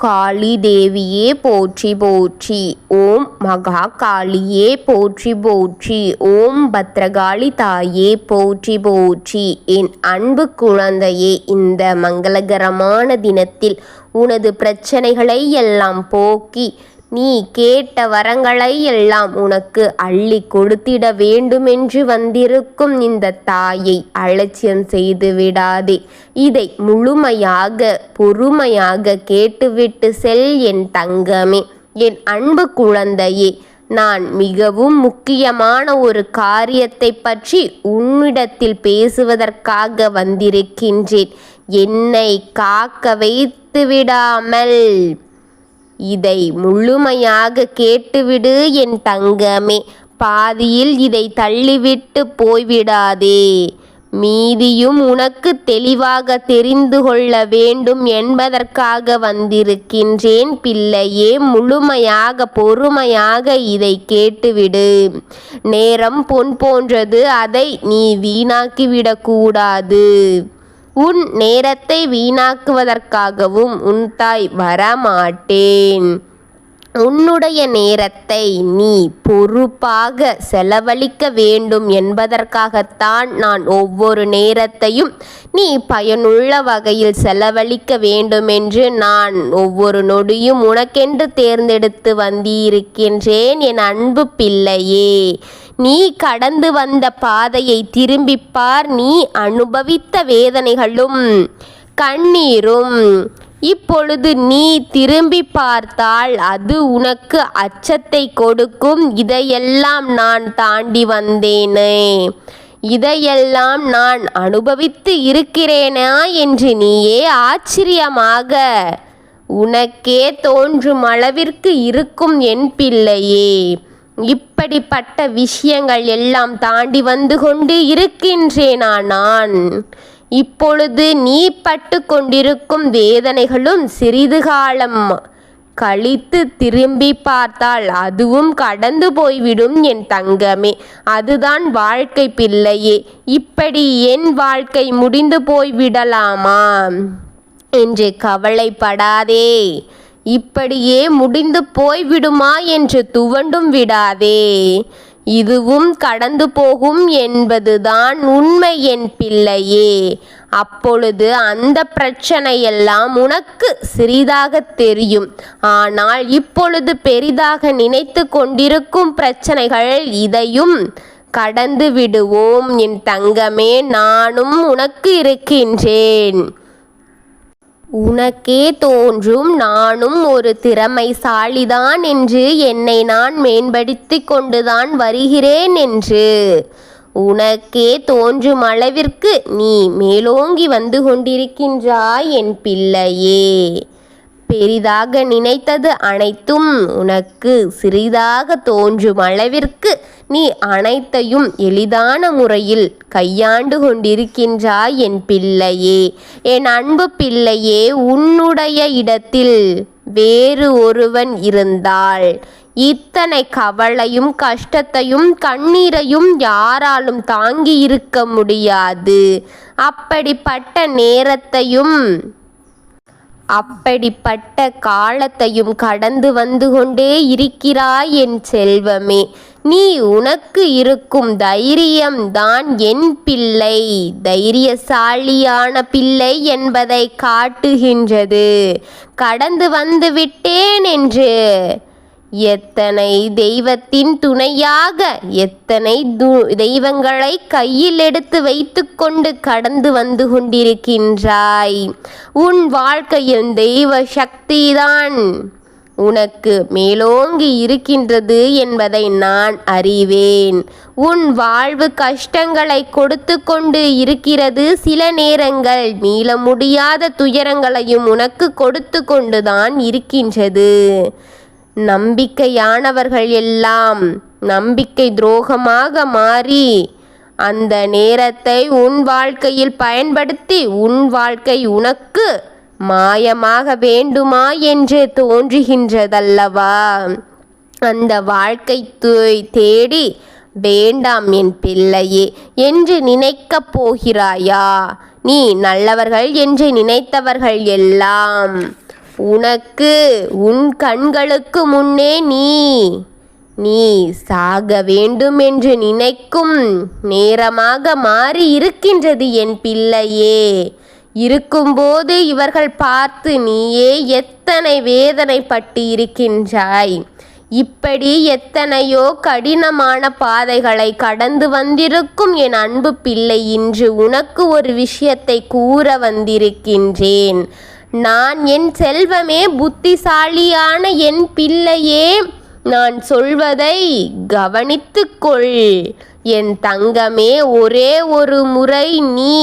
காளி தேவியே போற்றி போற்றி. ஓம் மகா காளியே போற்றி போற்றி. ஓம் பத்ரகாளி தாயே போற்றி போற்றி. என் அன்பு குழந்தையே, இந்த மங்களகரமான தினத்தில் உனது பிரச்சனைகளை எல்லாம் போக்கி நீ கேட்ட வரங்களை எல்லாம் உனக்கு அள்ளி கொடுத்திட வேண்டுமென்று வந்திருக்கும் இந்த தாயை அலட்சியம் செய்து விடாதே. இதை முழுமையாக பொறுமையாக கேட்டுவிட்டு செல் என் தங்கமே, என் அன்பு குழந்தையே. நான் மிகவும் முக்கியமான ஒரு காரியத்தை பற்றி உன்னிடத்தில் பேசுவதற்காக வந்திருக்கின்றேன். என்னை காக்க வைத்து விடாமல் இதை முழுமையாக கேட்டுவிடு என் தங்கமே. பாதியில் இதை தள்ளிவிட்டு போய்விடாதே. மீதியும் உனக்கு தெளிவாக தெரிந்து கொள்ள வேண்டும் என்பதற்காக வந்திருக்கின்றேன் பிள்ளையே. முழுமையாக பொறுமையாக இதை கேட்டுவிடு. நேரம் பொன் போன்றது, அதை நீ வீணாக்கிவிடக்கூடாது. உன் நேரத்தை வீணாக்குவதற்காகவும் உன் தாய் வரமாட்டேன். உன்னுடைய நேரத்தை நீ பொறுப்பாக செலவழிக்க வேண்டும் என்பதற்காகத்தான் நான் ஒவ்வொரு நேரத்தையும் நீ பயனுள்ள வகையில் செலவழிக்க வேண்டுமென்று நான் ஒவ்வொரு நொடியும் உனக்கென்று தேர்ந்தெடுத்து வந்திருக்கின்றேன் என் அன்பு பிள்ளையே. நீ கடந்து வந்த பாதையை திரும்பிப்பார். நீ அனுபவித்த வேதனைகளும் கண்ணீரும் இப்பொழுது நீ திரும்பி பார்த்தால் அது உனக்கு அச்சத்தை கொடுக்கும். இதையெல்லாம் நான் தாண்டி வந்தேனே, இதையெல்லாம் நான் அனுபவித்து இருக்கிறேனா என்று நீயே ஆச்சரியமாக உனக்கே தோன்றும் அளவிற்கு இருக்கும் என் பிள்ளையே. இப்படிப்பட்ட விஷயங்கள் எல்லாம் தாண்டி வந்து கொண்டு இருக்கின்றேனா நான்? இப்பொழுது நீ பட்டு கொண்டிருக்கும் வேதனைகளும் சிறிது காலம் கழித்து திரும்பி பார்த்தால் அதுவும் கடந்து போய்விடும் என் தங்கமே. அதுதான் வாழ்க்கை பிள்ளையே. இப்படி என் வாழ்க்கை முடிந்து போய்விடலாமா என்று கவலைப்படாதே. இப்படியே முடிந்து போய்விடுமா என்று துவண்டும் விடாதே. இதுவும் கடந்து போகும் என்பதுதான் உண்மை என் பிள்ளையே. அப்பொழுது அந்த பிரச்சனையெல்லாம் உனக்கு சிறிதாக தெரியும். ஆனால் இப்பொழுது பெரிதாக நினைத்து கொண்டிருக்கும் பிரச்சனைகள் இதையும் கடந்து விடுவோம் என் தங்கமே. நானும் உனக்கு இருக்கின்றேன். உனக்கே தோன்றும் நானும் ஒரு திறமைசாலிதான் என்று, என்னை நான் மேம்படுத்தி கொண்டுதான் வருகிறேன் என்று. உனக்கே தோன்றும் அளவிற்கு நீ மேலோங்கி வந்து கொண்டிருக்கின்றாய் என் பிள்ளையே. பெரிதாக நினைத்தது அனைத்தும் உனக்கு சிறிதாக தோன்றும் அளவிற்கு நீ அனைத்தையும் எளிதான முறையில் கையாண்டு கொண்டிருக்கின்றாய் என் பிள்ளையே. என் அன்பு பிள்ளையே, உன்னுடைய இடத்தில் வேறு ஒருவன் இருந்தால் இத்தனை கவலையும் கஷ்டத்தையும் கண்ணீரையும் யாராலும் தாங்கி இருக்க முடியாது. அப்படிப்பட்ட நேரத்தையும் அப்படிப்பட்ட காலத்தையும் கடந்து வந்து கொண்டே இருக்கிறாய் என் செல்வமே. நீ உனக்கு இருக்கும் தைரியம்தான் என் பிள்ளை தைரியசாலியான பிள்ளை என்பதை காட்டுகின்றது. கடந்து வந்து விட்டேன் என்று எத்தனை தெய்வத்தின் துணையாக எத்தனை தெய்வங்களை கையில் எடுத்து வைத்து கொண்டு கடந்து வந்து கொண்டிருக்கின்றாய். உன் வாழ்க்கையில் தெய்வ சக்திதான் உனக்கு மேலோங்கி இருக்கின்றது என்பதை நான் அறிவேன். உன் வாழ்வு கஷ்டங்களை கொடுத்து கொண்டு இருக்கிறது. சில நேரங்கள் மீள முடியாத துயரங்களையும் உனக்கு கொடுத்து கொண்டுதான் இருக்கின்றது. நம்பிக்கையானவர்கள் எல்லாம் நம்பிக்கை துரோகமாக மாறி அந்த நேரத்தை உன் வாழ்க்கையில் பயன்படுத்தி உன் வாழ்க்கை உனக்கு மாயமாக வேண்டுமா என்று தோன்றுகின்றதல்லவா? அந்த வாழ்க்கை தேடி வேண்டாம் என் பிள்ளையே என்று நினைக்கப் போகிறாயா? நீ நல்லவர்கள் என்று நினைத்தவர்கள் எல்லாம் உனக்கு உன் கண்களுக்கு முன்னே நீ சாக வேண்டும் என்று நினைக்கும் நேரமாக மாறி இருக்கின்றது என் பிள்ளையே. இருக்கும்போது இவர்கள் பார்த்து நீயே எத்தனை வேதனைப்பட்டு இருக்கின்றாய். இப்படி எத்தனையோ கடினமான பாதைகளை கடந்து வந்திருக்கும் என் அன்பு பிள்ளை, இன்று உனக்கு ஒரு விஷயத்தை கூற வந்திருக்கின்றேன். நான் என் செல்வமே, புத்திசாலியான என் பிள்ளையே, நான் சொல்வதை கவனித்துக்கொள் என் தங்கமே. ஒரே ஒரு முறை நீ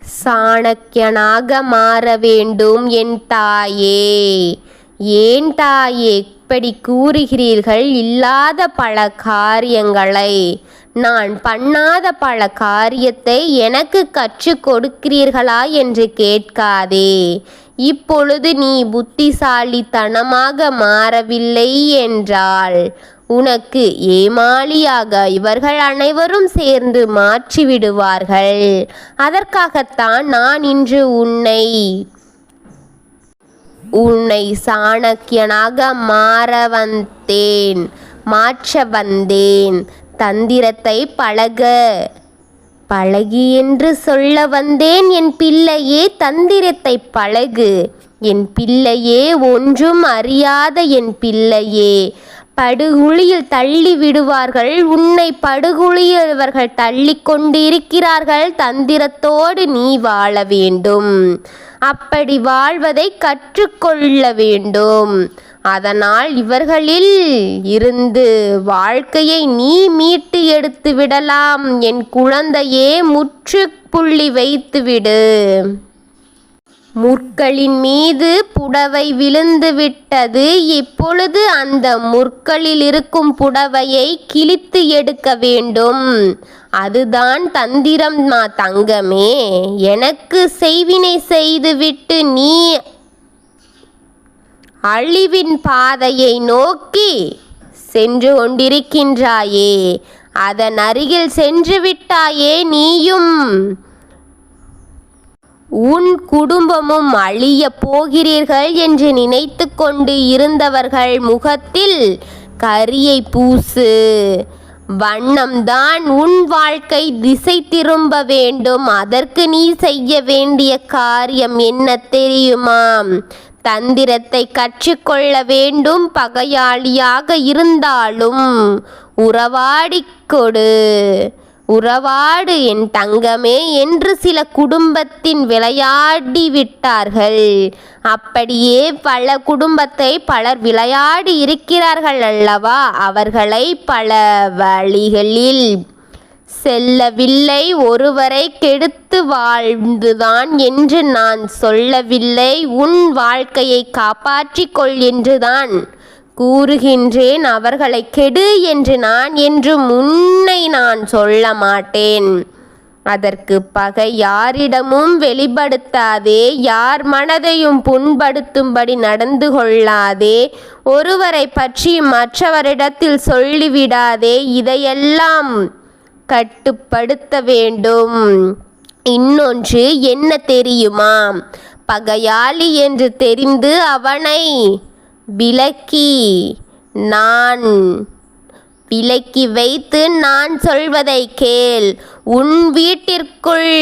சாணக்கியனாக மாற வேண்டும் என் தாயே. ஏன் தாயே இப்படி கூறுகிறீர்கள்? இல்லாத பல காரியங்களை, நான் பண்ணாத பல காரியத்தை எனக்கு கற்றுக் கொடுக்கிறீர்களா என்று கேட்காதே. இப்பொழுது நீ புத்திசாலித்தனமாக மாறவில்லை என்றால் உனக்கு ஏமாளியாக இவர்கள் அனைவரும் சேர்ந்து மாற்றிவிடுவார்கள். அதற்காகத்தான் நான் இன்று உன்னை சாணக்கியனாக மாற்ற வந்தேன். தந்திரத்தை பழகு என்று சொல்ல வந்தேன் என் பிள்ளையே. தந்திரத்தை பழகு என் பிள்ளையே. ஒன்றும் அறியாத என் பிள்ளையே, படுகுழியில் தள்ளி விடுவார்கள். உன்னை படுகுழியில் இவர்கள் தள்ளி கொண்டிருக்கிறார்கள். தந்திரத்தோடு நீ வாழ வேண்டும். அப்படி வாழ்வதை கற்றுக்கொள்ள வேண்டும். அதனால் இவர்களில் இருந்து வாழ்க்கையை நீ மீட்டு எடுத்து விடலாம். என் குழந்தையே, முற்றுப்புள்ளி வைத்துவிடு. முற்களின் மீது புடவை விழுந்து விட்டது. இப்பொழுது அந்த முற்களில் இருக்கும் புடவையை கிழித்து எடுக்க வேண்டும். அதுதான் தந்திரம் தங்கமே. எனக்கு செய்வினை செய்துவிட்டு நீ அழிவின் பாதையை நோக்கி சென்று கொண்டிருக்கின்றாயே. அதன் அருகில் சென்று விட்டாயே. நீயும் உன் குடும்பமும் அழிய போகிறீர்கள் என்று நினைத்து கொண்டு இருந்தவர்கள் முகத்தில் கரியை பூசு. வண்ணம்தான் உன் வாழ்க்கை திசை திரும்ப வேண்டும். அதற்கு நீ செய்ய வேண்டிய காரியம் என்ன தெரியுமா? தந்திரத்தை கற்றுக்கொள்ள வேண்டும். பகையாளியாக இருந்தாலும் உறவாடு என் தங்கமே என்று சில குடும்பத்தின் விளையாடி விட்டார்கள். அப்படியே பல குடும்பத்தை பலர் விளையாடி இருக்கிறார்கள் அல்லவா? அவர்களை பல வழிகளில் செல்லவில்லை. ஒருவரை கெடுத்து வாழ்ந்துதான் என்று நான் சொல்லவில்லை. உன் வாழ்க்கையை காப்பாற்றிக்கொள் என்றுதான் கூறுகின்றேன். அவர்களை கெடு என்று நான் என்றும் உன்னை நான் சொல்ல மாட்டேன். அதற்கு பகை யாரிடமும் வெளிப்படுத்தாதே. யார் மனதையும் புண்படுத்தும்படி நடந்து கொள்ளாதே. ஒருவரை பற்றி மற்றவரிடத்தில் சொல்லிவிடாதே. இதையெல்லாம் கட்டுப்படுத்த வேண்டும். இன்னொன்று என்ன தெரியுமா? பகையாளி என்று தெரிந்து அவனை விலக்கி வைத்து நான் சொல்வதை கேள். உன் வீட்டிற்குள்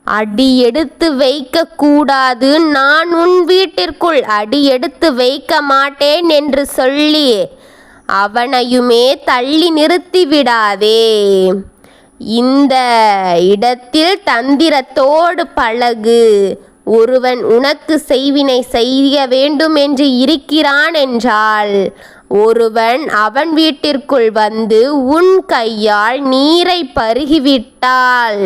அடி எடுத்து வைக்க கூடாது. நான் உன் வீட்டிற்குள் அடி எடுத்து வைக்க மாட்டேன் என்று சொல்லி அவனையுமே தள்ளி நிறுத்திவிடாதே. இந்த இடத்தில் தந்திரத்தோடு பழகு. ஒருவன் உனக்கு செய்வினை செய்ய வேண்டும் என்று இருக்கிறான் என்றால் ஒருவன் அவன் வீட்டிற்குள் வந்து உன் கையால் நீரை பருகிவிட்டால்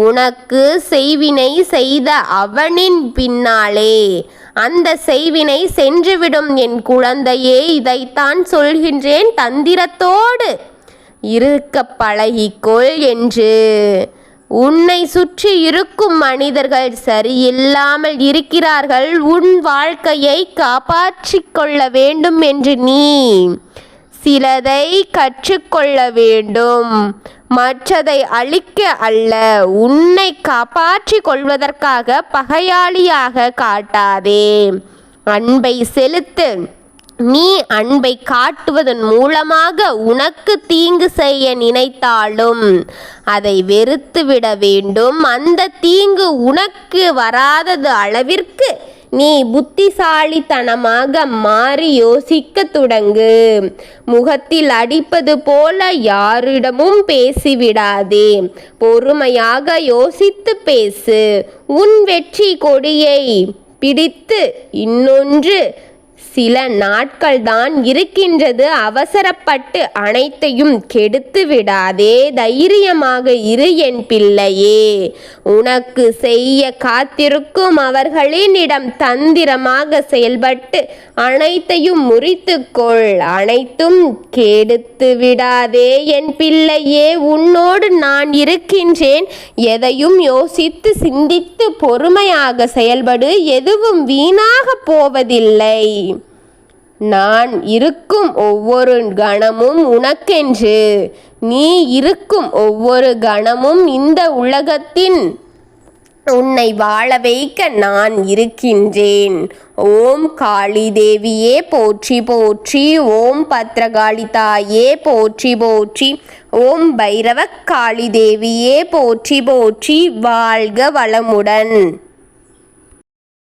உனக்கு செய்வினை செய்த அவனின் பின்னாலே அந்த செய்வினை சென்றுவிடும். என் குழந்தையே, இதைத்தான் சொல்கின்றேன். தந்திரத்தோடு இருக்க பழகிக்கொள் என்று. உன்னை சுற்றி இருக்கும் மனிதர்கள் சரியில்லாமல் இருக்கிறார்கள். உன் வாழ்க்கையை காப்பாற்றிக் கொள்ள வேண்டும் என்று நீ சிலதை கற்றுக்கொள்ள வேண்டும். மற்றதை அழிக்க அல்ல. உன்னை காப்பாற்றிக் கொள்வதற்காக பகையாளியாக காட்டாதே. அன்பை செலுத்து. நீ அன்பை காட்டுவதன் மூலமாக உனக்கு தீங்கு செய்ய நினைத்தாலும் அதை வெறுத்துவிட வேண்டும். அந்த தீங்கு உனக்கு வராதது அளவிற்கு நீ புத்திசாலித்தனமாக மாறி யோசிக்க தொடங்கு. முகத்தில் அடிப்பது போல யாரிடமும் பேசிவிடாதே. பொறுமையாக யோசித்து பேசு. உன் வெற்றி கொடியை பிடித்து இன்னொன்று சில நாட்கள்தான் இருக்கின்றது. அவசரப்பட்டு அனைத்தையும் கெடுத்து விடாதே. தைரியமாக இரு என் பிள்ளையே. உனக்கு செய்ய காத்திருக்கும் அவர்களினிடம் தந்திரமாக செயல்பட்டு அனைத்தையும் முறித்துக்கொள். அனைத்தும் கெடுத்து விடாதே என் பிள்ளையே. உன்னோடு நான் இருக்கின்றேன். எதையும் யோசித்து சிந்தித்து பொறுமையாக செயல்படு. எதுவும் வீணாக போவதில்லை. நான் இருக்கும் ஒவ்வொரு கணமும் உனக்கென்று. நீ இருக்கும் ஒவ்வொரு கணமும் இந்த உலகத்தின் உன்னை வாழ வைக்க நான் இருக்கின்றேன். ஓம் காளி தேவியே போற்றி போற்றி. ஓம் பத்ரகாளி தாயே போற்றி போற்றி. ஓம் பைரவ காளி தேவியே போற்றி போற்றி. வாழ்க வளமுடன்.